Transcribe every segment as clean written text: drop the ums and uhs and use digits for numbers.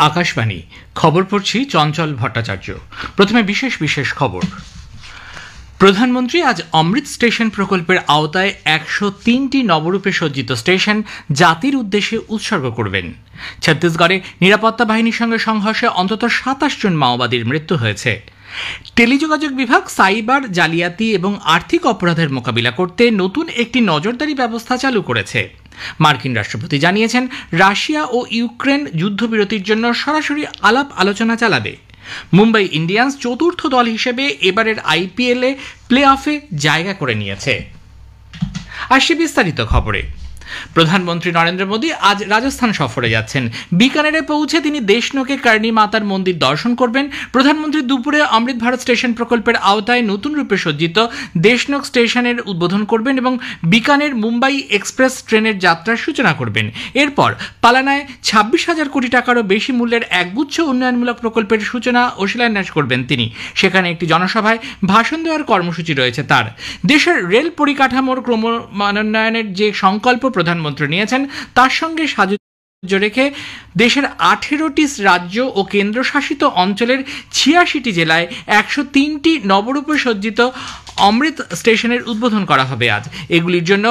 আকাশবাণী খবর পড়ছি চঞ্চল ভট্টাচার্য। প্রথমে বিশেষ বিশেষ খবর। প্রধানমন্ত্রী আজ অমৃত স্টেশন প্রকল্পের আওতায় 103টি নবরূপে সজ্জিত স্টেশন জাতির উদ্দেশ্যে উৎসর্গ করবেন। ছত্তিশগড়ে নিরাপত্তা বাহিনীর সঙ্গে সংঘর্ষে অন্তত 27 জন মাওবাদীর মৃত্যু হয়েছে। টেলিযোগাযোগ বিভাগ সাইবার জালিয়াতি এবং আর্থিক অপরাধের মোকাবিলা করতে নতুন একটি নজরদারি ব্যবস্থা চালু করেছে। মার্কিন রাষ্ট্রপতি জানিয়েছেন, রাশিয়া ও ইউক্রেন যুদ্ধবিরতির জন্য সরাসরি আলাপ আলোচনা চালাবে। মুম্বাই ইন্ডিয়ান্স চতুর্থ দল হিসেবে এবারের আইপিএলে প্লে অফে জায়গা করে নিয়েছে। আসছে বিস্তারিত খবরে। প্রধানমন্ত্রী নরেন্দ্র মোদী আজ রাজস্থান সফরে যাচ্ছেন। বিকানেরে পৌঁছে তিনি দেশনোকে কার্নি মাতার মন্দির দর্শন করবেন। প্রধানমন্ত্রী দুপুরে অমৃত ভারত স্টেশন প্রকল্পের আওতায় নতুন রূপে সজ্জিত দেশনোক স্টেশনের উদ্বোধন করবেন এবং বিকানের মুম্বাই এক্সপ্রেস ট্রেনের যাত্রার সূচনা করবেন। এরপর পালানায় 26,000 কোটি টাকারও বেশি মূল্যের একগুচ্ছ উন্নয়নমূলক প্রকল্পের সূচনা ও শিলান্যাস করবেন তিনি। সেখানে একটি জনসভায় ভাষণ দেওয়ার কর্মসূচি রয়েছে তার। দেশের রেল পরিকাঠামোর ক্রমমানোন্নয়নের যে সংকল্প প্রধানমন্ত্রী নিয়েছেন তার সঙ্গে সাযুজ্য রেখে দেশের 18টি রাজ্য ও কেন্দ্রশাসিত অঞ্চলের 86টি জেলায় 103টি নবরূপে সজ্জিত অমৃত স্টেশনের উদ্বোধন করা হবে আজ। এগুলির জন্য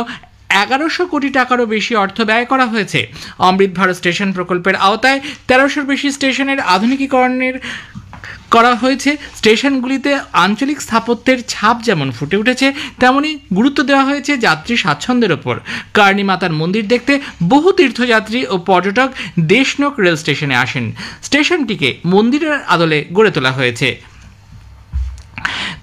1100 কোটি টাকারও বেশি অর্থ ব্যয় করা হয়েছে। অমৃত ভারত স্টেশন প্রকল্পের আওতায় 1300 বেশি স্টেশনের আধুনিকীকরণের করা হয়েছে। স্টেশনগুলিতে আঞ্চলিক স্থাপত্যের ছাপ যেমন ফুটে উঠেছে, তেমনি গুরুত্ব দেওয়া হয়েছে যাত্রী স্বাচ্ছন্দ্যের ওপর। কার্নি মাতার মন্দির দেখতে বহু তীর্থযাত্রী ও পর্যটক দেশনোক রেল স্টেশনে আসেন। স্টেশনটিকে মন্দিরের আদলে গড়ে তোলা হয়েছে।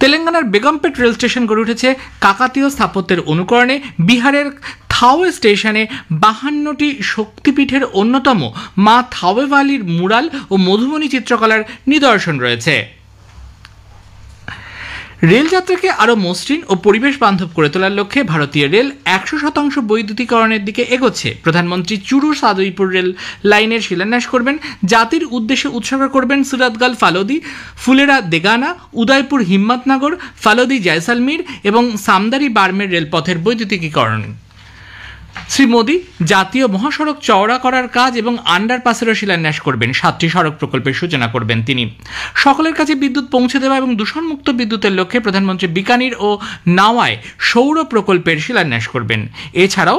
তেলেঙ্গানার বেগমপেট রেল স্টেশন গড়ে উঠেছে কাকাতীয় স্থাপত্যের অনুকরণে। বিহারের থাওয়ে স্টেশনে 52টি শক্তিপীঠের অন্যতম মা থাওয়েওয়ালির মুরাল ও মধুবনী চিত্রকলার নিদর্শন রয়েছে। রেলযাত্রাকে আরও মসৃণ ও পরিবেশ বান্ধব করে তোলার লক্ষ্যে ভারতীয় রেল 100% বৈদ্যুতিকরণের দিকে এগোচ্ছে। প্রধানমন্ত্রী চুরু সাদুইপুর রেল লাইনের শিলান্যাস করবেন। জাতির উদ্দেশ্যে উৎসর্গ করবেন সুরাতগাল ফালোদি, ফুলেরা দেগানা, উদয়পুর হিম্মতনগর, ফালোদি জয়সালমীর এবং সামদারি বার্মের রেলপথের বৈদ্যুতিকীকরণ। শ্রী মোদী জাতীয় মহাসড়ক চওড়া করার কাজ এবং আন্ডারপাসেরও শিলান্যাস করবেন। 7টি সড়ক প্রকল্পের সূচনা করবেন তিনি। সকলের কাছে বিদ্যুৎ পৌঁছে দেওয়া এবং দূষণমুক্ত বিদ্যুতের লক্ষ্যে প্রধানমন্ত্রী বিকানির ও নাওয়ায় সৌর প্রকল্পের শিলান্যাস করবেন। এছাড়াও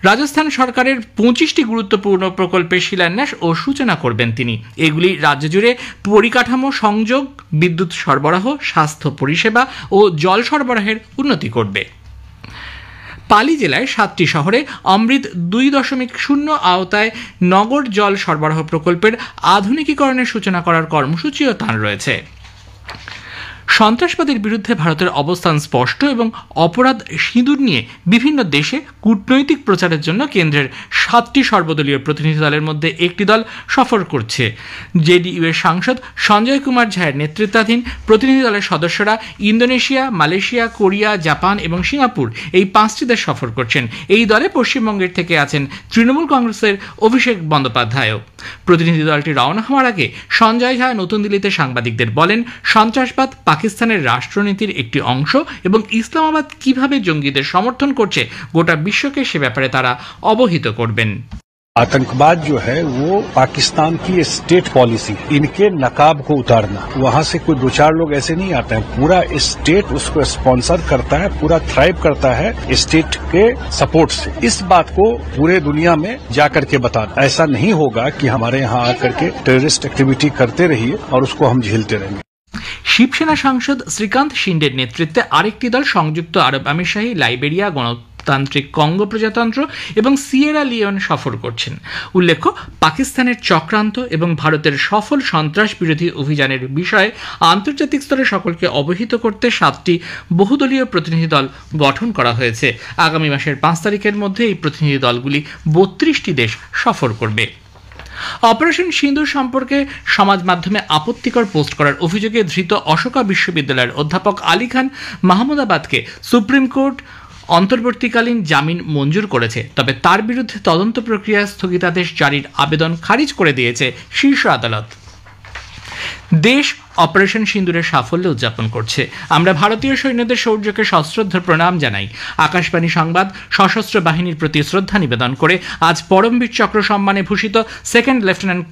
রাজস্থান সরকারের 25টি গুরুত্বপূর্ণ প্রকল্পের শিলান্যাস ও সূচনা করবেন তিনি। এগুলি রাজ্য জুড়ে পরিকাঠামো সংযোগ, বিদ্যুৎ সরবরাহ, স্বাস্থ্য পরিষেবা ও জল সরবরাহের উন্নতি করবে। পালি জেলায় 7টি শহরে অমৃত 2.0 আওতায় নগর জল সরবরাহ প্রকল্পের আধুনিকীকরণের সূচনা করার কর্মসূচিও তাঁর রয়েছে। সন্ত্রাসবাদের বিরুদ্ধে ভারতের অবস্থান স্পষ্ট এবং অপরাধ সিঁদুর নিয়ে বিভিন্ন দেশে কূটনৈতিক প্রচারের জন্য কেন্দ্রের 7টি সর্বদলীয় প্রতিনিধি দলের মধ্যে একটি দল সফর করছে। জেডিইউ এর সাংসদ সঞ্জয় কুমার ঝায়ের নেতৃত্বাধীন প্রতিনিধি দলের সদস্যরা ইন্দোনেশিয়া, মালয়েশিয়া, কোরিয়া, জাপান এবং সিঙ্গাপুর এই 5টি দেশ সফর করছেন। এই দলে পশ্চিমবঙ্গের থেকে আছেন তৃণমূল কংগ্রেসের অভিষেক বন্দ্যোপাধ্যায়ও। প্রতিনিধি দলটি রওনা হওয়ার আগে সঞ্জয় ঝা নতুন দিল্লিতে সাংবাদিকদের বলেন, সন্ত্রাসবাদ পাকিস্তানের রাষ্ট্রনীতির একটি অংশ এবং ইসলামাবাদ কিভাবে জঙ্গিদের সমর্থন করছে গোটা বিশ্বকে সে ব্যাপারে তারা অবহিত করবেন। आतंकवाद जो है वो पाकिस्तान की स्टेट पॉलिसी, इनके नकाब को उतारना। वहां से कोई 2-4 लोग ऐसे नहीं आते हैं, पूरा स्टेट उसको स्पॉन्सर करता है, पूरा थ्राइव करता है स्टेट के सपोर्ट से। इस बात को पूरे दुनिया में जाकर के बताना। ऐसा नहीं होगा कि हमारे यहाँ आकर के टेररिस्ट एक्टिविटी करते रहिए और उसको हम झेलते रहेंगे। শিবসেনা সাংসদ শ্রীকান্ত শিন্ডের নেতৃত্বে আরেকটি দল সংযুক্ত আরব আমিরশাহী, লাইবেরিয়া, গণতান্ত্রিক কঙ্গো প্রজাতন্ত্র এবং সিয়েরা লিওন সফর করছেন। উল্লেখ্য, পাকিস্তানের চক্রান্ত এবং ভারতের সফল সন্ত্রাস বিরোধী অভিযানের বিষয়ে আন্তর্জাতিক স্তরে সকলকে অবহিত করতে 7টি বহুদলীয় প্রতিনিধি দল গঠন করা হয়েছে। আগামী মাসের 5 তারিখের মধ্যে এই প্রতিনিধি দলগুলি 32টি দেশ সফর করবে। অপারেশন সিঁদুর সম্পর্কে সমাজ মাধ্যমে আপত্তিকর পোস্ট করার অভিযোগে ধৃত অশোকা বিশ্ববিদ্যালয়ের অধ্যাপক আলী খান মাহমুদাবাদকে সুপ্রিম কোর্ট অন্তর্বর্তীকালীন জামিন মঞ্জুর করেছে। তবে তার বিরুদ্ধে তদন্ত প্রক্রিয়া স্থগিতাদেশ জারির আবেদন খারিজ করে দিয়েছে শীর্ষ আদালত। দেশ অপারেশন সিন্দুরের সাফল্য উদযাপন করছে। আমরা ভারতীয় সৈন্যদের শৌর্যকে সশ্রদ্ধ প্রণাম জানাই। আকাশবাণী সংবাদ সশস্ত্র বাহিনীর প্রতি শ্রদ্ধা নিবেদন করে আজ পরমবীর চক্র সম্মানে ভূষিত সেকেন্ড লেফটেন্যান্ট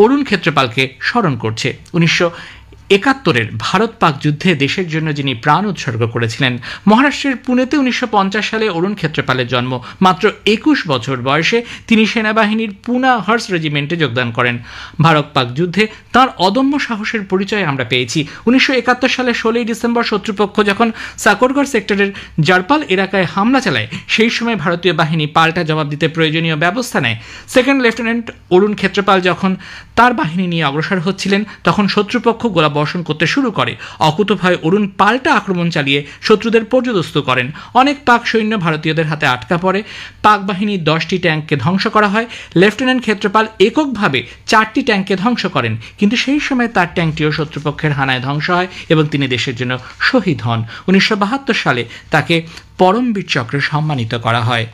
অরুণ ক্ষেত্রপালকে স্মরণ করছে। 1971 ভারত পাক যুদ্ধে দেশের জন্য যিনি প্রাণ উৎসর্গ করেছিলেন। মহারাষ্ট্রের পুনেতে 1950 সালে অরুণ ক্ষেত্রপালের জন্ম। মাত্র 21 বছর বয়সে তিনি সেনাবাহিনীর পুনা হর্স রেজিমেন্টে যোগদান করেন। ভারত পাক যুদ্ধে তাঁর অদম্য সাহসের পরিচয় আমরা পেয়েছি। 1971 সালে 16 ডিসেম্বর শত্রুপক্ষ যখন সাকরগড় সেক্টরের জারপাল এলাকায় হামলা চালায়, সেই সময় ভারতীয় বাহিনী পাল্টা জবাব দিতে প্রয়োজনীয় ব্যবস্থা নেয়। সেকেন্ড লেফটেন্যান্ট অরুণ ক্ষেত্রপাল যখন তার বাহিনী নিয়ে অগ্রসর হচ্ছিলেন, তখন শত্রুপক্ষ গোলা বর্ষণ করতে শুরু করে। অকুতোভয় অরুণ পাল্টা আক্রমণ চালিয়ে শত্রুদের পর্যদস্ত করেন। অনেক পাক সৈন্য ভারতীয়দের হাতে আটকা পড়ে। পাক বাহিনীর 10টি ট্যাঙ্ককে ধ্বংস করা হয়। লেফটেন্যান্ট ক্ষেত্রপাল এককভাবে 4টি ট্যাঙ্ককে ধ্বংস করেন, কিন্তু সেই সময় তার ট্যাঙ্কটিও শত্রুপক্ষের হানায় ধ্বংস হয় এবং তিনি দেশের জন্য শহীদ হন। 1972 সালে তাকে পরমবীর চক্রে সম্মানিত করা হয়।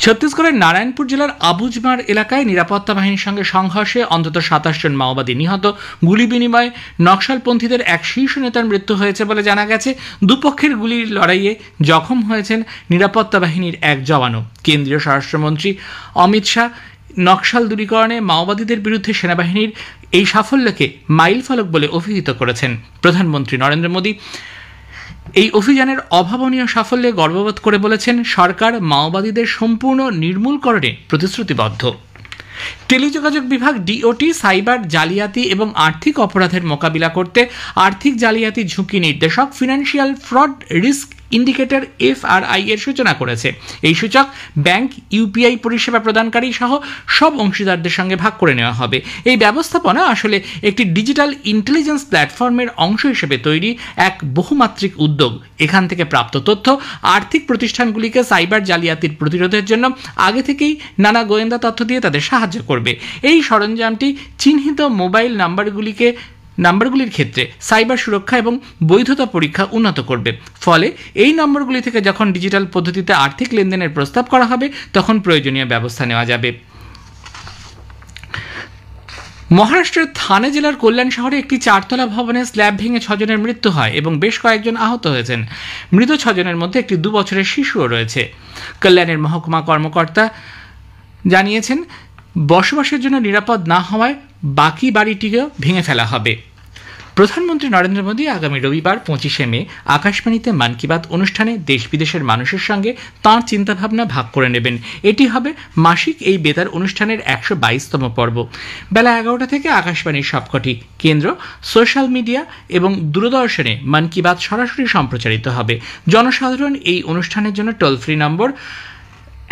ছত্তিশগড়ের নারায়ণপুর জেলার আবুজমার এলাকায় নিরাপত্তা বাহিনীর সঙ্গে সংঘর্ষে অন্তত 27 জন মাওবাদী নিহত। গুলি বিনিময়ে নকশালপন্থীদের এক শীর্ষ নেতার মৃত্যু হয়েছে বলে জানা গেছে। দুপক্ষের গুলির লড়াইয়ে জখম হয়েছেন নিরাপত্তা বাহিনীর এক জওয়ানও। কেন্দ্রীয় স্বরাষ্ট্রমন্ত্রী অমিত শাহ নকশাল দূরীকরণে মাওবাদীদের বিরুদ্ধে সেনাবাহিনীর এই সাফল্যকে মাইলফলক বলে অভিহিত করেছেন। প্রধানমন্ত্রী নরেন্দ্র মোদী এই অভিযানের অভাবনীয় সাফল্যে গর্ববোধ করে বলেছেন, সরকার মাওবাদীদের সম্পূর্ণ নির্মূলকরণে প্রতিশ্রুতিবদ্ধ। টেলিযোগাযোগ বিভাগ ডিওটি সাইবার জালিয়াতি এবং আর্থিক অপরাধের মোকাবিলা করতে আর্থিক জালিয়াতি ঝুঁকি নির্দেশক financial fraud risk indicator FRI এর সূচনা করেছে। এই সূচক ব্যাংক, ইউপিআই পরিষেবা প্রদানকারী সহ সব অংশীদারদের সঙ্গে ভাগ করে নেওয়া হবে। এই ব্যবস্থাপনা আসলে একটি ডিজিটাল ইন্টেলিজেন্স প্ল্যাটফর্মের অংশ হিসেবে তৈরি এক বহুমাত্রিক উদ্যোগ। এখান থেকে প্রাপ্ত তথ্য আর্থিক প্রতিষ্ঠানগুলিকে সাইবার জালিয়াতির প্রতিরোধের জন্য আগে থেকেই নানা গোয়েন্দা তথ্য দিয়ে তাদের সাহায্য করবে। এই সরঞ্জামটি চিহ্নিত মোবাইল নাম্বারগুলির ক্ষেত্রে সাইবার সুরক্ষা এবং বৈধতা পরীক্ষা উন্নত করবে। ফলে এই নম্বরগুলি থেকে যখন ডিজিটাল পদ্ধতিতে আর্থিক লেনদেনের প্রস্তাব করা হবে, তখন প্রয়োজনীয় ব্যবস্থা নেওয়া যাবে। মহারাষ্ট্রের থানে জেলার কল্যাণ শহরে একটি 4তলা ভবনে স্ল্যাব ভেঙে 6 জনের মৃত্যু হয় এবং বেশ কয়েকজন আহত হয়েছেন। মৃত 6 জনের মধ্যে একটি 2 বছরের শিশুও রয়েছে। কল্যাণের মহকুমা কর্মকর্তা জানিয়েছেন, বসবাসের জন্য নিরাপদ না হওয়ায় বাকি বাড়িটিকেও ভেঙে ফেলা হবে। প্রধানমন্ত্রী নরেন্দ্র মোদী আগামী রবিবার 25শে মে আকাশবাণীতে মন কি বাত অনুষ্ঠানে দেশ বিদেশের মানুষের সঙ্গে তাঁর চিন্তাভাবনা ভাগ করে নেবেন। এটি হবে মাসিক এই বেতার অনুষ্ঠানের 122তম পর্ব। বেলা 11টা থেকে আকাশবাণীর সবকটি কেন্দ্র, সোশ্যাল মিডিয়া এবং দূরদর্শনে মন কি বাত সরাসরি সম্প্রচারিত হবে। জনসাধারণ এই অনুষ্ঠানের জন্য টোল ফ্রি নম্বর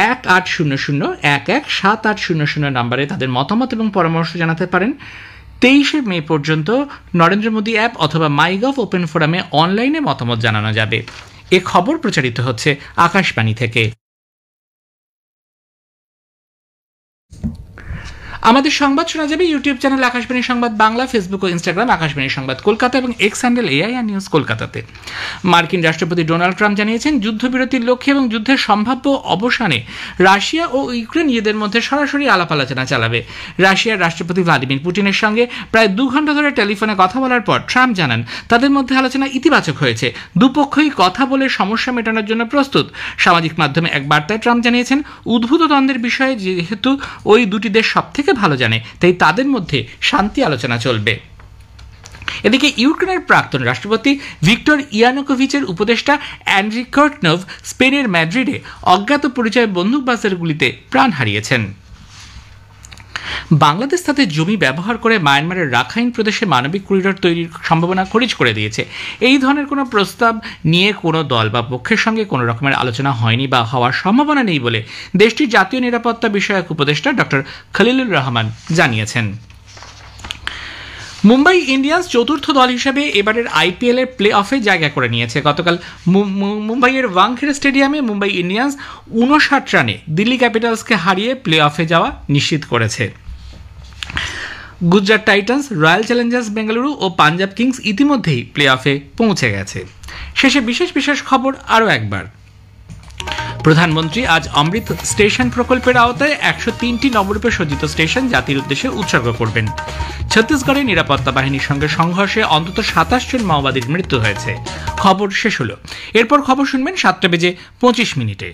1800-11-7800 নম্বরে তাদের মতামত এবং পরামর্শ জানাতে পারেন। 23শে মে পর্যন্ত নরেন্দ্র মোদী অ্যাপ অথবা মাইগভ ওপেন ফোরামে অনলাইনে মতামত জানানো যাবে। এ খবর প্রচারিত হচ্ছে আকাশবাণী থেকে। আমাদের সংবাদ শোনা যাবে ইউটিউব চ্যানেল আকাশবাণী সংবাদ বাংলা, ফেসবুক ও ইনস্টাগ্রাম আকাশবাণী সংবাদ কলকাতা এবং এক্স হ্যান্ডেল AIR নিউজ কলকাতাতে। মার্কিন রাষ্ট্রপতি ডোনাল্ড ট্রাম্প জানিয়েছেন, যুদ্ধবিরতির লক্ষ্যে এবং যুদ্ধের সম্ভাব্য অবসানে রাশিয়া ও ইউক্রেন নিজেদের মধ্যে সরাসরি আলাপ আলোচনা চালাবে। রাশিয়ার রাষ্ট্রপতি ভ্লাদিমির পুতিনের সঙ্গে প্রায় 2 ঘন্টা ধরে টেলিফোনে কথা বলার পর ট্রাম্প জানান, তাদের মধ্যে আলোচনা ইতিবাচক হয়েছে। দুপক্ষই কথা বলে সমস্যা মেটানোর জন্য প্রস্তুত। সামাজিক মাধ্যমে এক বার্তায় ট্রাম্প জানিয়েছেন, উদ্ভূত দ্বন্দ্বের বিষয়ে যেহেতু ওই দুটি দেশ সবথেকে ভালো জানে, তাই তাদের মধ্যে শান্তি আলোচনা চলবে। এদিকে ইউক্রেনের প্রাক্তন রাষ্ট্রপতি ভিক্টর ইয়ানুকোভিচের উপদেষ্টা অ্যান্ড্রি কর্টনভ স্পেনের ম্যাড্রিডে অজ্ঞাত পরিচয় বন্দুকবাজের গুলিতে প্রাণ হারিয়েছেন। বাংলাদেশ তাদের জমি ব্যবহার করে মায়ানমারের রাখাইন প্রদেশে মানবিক করিডোর তৈরির সম্ভাবনা খারিজ করে দিয়েছে। এই ধরনের কোনো প্রস্তাব নিয়ে কোনো দল বা পক্ষের সঙ্গে কোনো রকমের আলোচনা হয়নি বা হওয়ার সম্ভাবনা নেই বলে দেশটির জাতীয় নিরাপত্তা বিষয়ক উপদেষ্টা ডক্টর খলিলুর রহমান জানিয়েছেন। মুম্বাই ইন্ডিয়ান্স চতুর্থ দল হিসেবে এবারের IPL এর প্লে অফে জায়গা করে নিয়েছে। গতকাল মুম্বাইয়ের ওয়াংখেড়ে স্টেডিয়ামে মুম্বাই ইন্ডিয়ান্স 59 রানে দিল্লি ক্যাপিটালসকে হারিয়ে প্লে অফে যাওয়া নিশ্চিত করেছে। Gujarat Titans, Royal Challengers Bengaluru ও পাঞ্জাব কিংস ইতিমধ্যেই প্লে অফে পৌঁছে গেছে। শেষে বিশেষ খবর আরও একবার। প্রধানমন্ত্রী আজ অমৃত স্টেশন প্রকল্পের আওতায় 103টি নবরূপে সজ্জিত স্টেশন জাতির উদ্দেশ্যে উৎসর্গ করবেন। ছত্তিশগড়ে নিরাপত্তা বাহিনীর সঙ্গে সংঘর্ষে অন্তত 27 জন মাওবাদীর মৃত্যু হয়েছে। খবর শেষ হলো। এরপর খবর শুনবেন 7:25 মিনিটে।